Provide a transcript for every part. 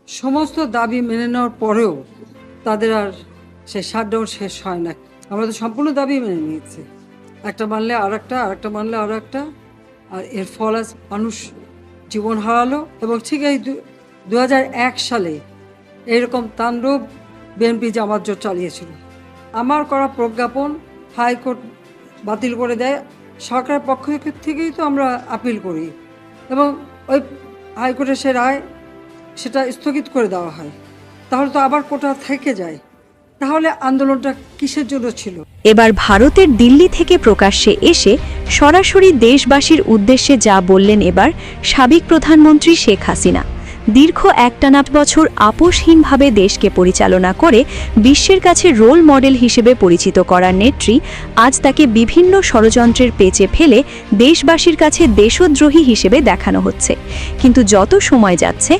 সমস্ত দাবি মেনে নেওয়ার পরেও তাদের আর সেই শাটডাউন শেষ হয় না। আমরা তো সম্পূর্ণ দাবি মেনে নিয়েছি, একটা মানলে আর একটা, আর একটা মানলে আরও একটা, আর এর ফল আজ মানুষ জীবন হারালো। এবং ঠিক এই 2001 সালে এইরকম তাণ্ডব বিএনপি জামাত জোট চালিয়েছিল। আমার করা প্রজ্ঞাপন হাইকোর্ট বাতিল করে দেয়। সরকারের পক্ষ থেকেই তো আমরা আপিল করি এবং ওই হাইকোর্টের সে রায় সেটা স্থগিত করে দেওয়া হয়। তাহলে তো আবার কোটা থেকে যায়। তাহলে আন্দোলনটা কিসের জন্য ছিল? এবার ভারতের দিল্লি থেকে প্রকাশ্যে এসে সরাসরি দেশবাসীর উদ্দেশ্যে যা বললেন এবার সাবেক প্রধানমন্ত্রী শেখ হাসিনা। দীর্ঘ একটানা বছর আপোষহীনভাবে দেশকে পরিচালনা করে বিশ্বের কাছে রোল মডেল হিসেবে পরিচিত করার নেত্রী আজ তাকে বিভিন্ন ষড়যন্ত্রের পেঁচে ফেলে দেশবাসীর কাছে দেশদ্রোহী হিসেবে দেখানো হচ্ছে। কিন্তু যত সময় যাচ্ছে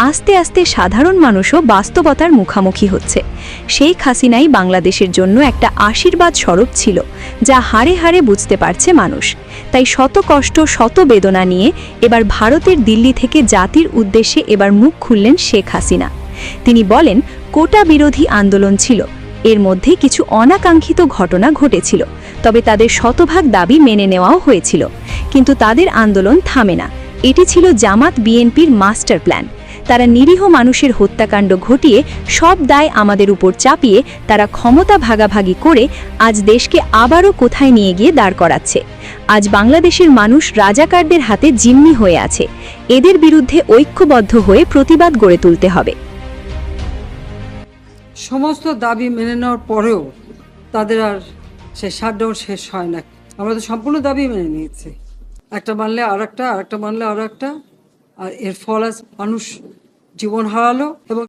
আস্তে আস্তে সাধারণ মানুষও বাস্তবতার মুখোমুখি হচ্ছে। শেখ হাসিনাই বাংলাদেশের জন্য একটা আশীর্বাদ স্বরূপ ছিল, যা হাড়ে হাড়ে বুঝতে পারছে মানুষ। তাই শত কষ্ট শত বেদনা নিয়ে এবার ভারতের দিল্লি থেকে জাতির উদ্দেশ্যে এবার মুখ খুললেন শেখ হাসিনা। তিনি বলেন, কোটা বিরোধী আন্দোলন ছিল, এর মধ্যে কিছু অনাকাঙ্ক্ষিত ঘটনা ঘটেছিল, তবে তাদের শতভাগ দাবি মেনে নেওয়াও হয়েছিল। কিন্তু তাদের আন্দোলন থামে না। এটি ছিল জামাত বিএনপির মাস্টার প্ল্যান। তারা নিরীহ মানুষের হত্যাকাণ্ড ঘটিয়ে সব দায় আমাদের উপর চাপিয়ে তারা ক্ষমতা ভাগাভাগি করে আজ দেশকে আবারও কোথায় নিয়ে গিয়ে দাঁড় করাচ্ছে। আজ বাংলাদেশের মানুষ রাজাকারদের হাতে জিম্মি হয়ে আছে। এদের বিরুদ্ধে ঐক্যবদ্ধ হয়ে প্রতিবাদ গড়ে তুলতে হবে। সমস্ত দাবি মেনে নেওয়ার পরেও তাদের আর সেই শাটডাউন শেষ হয় না। আমরা তো সম্পূর্ণ দাবি মেনে নিয়েছি, একটা মানলে আর একটা, আর একটা মানলে আরও একটা, আর এর ফল আজ মানুষ জীবন হারালো। এবং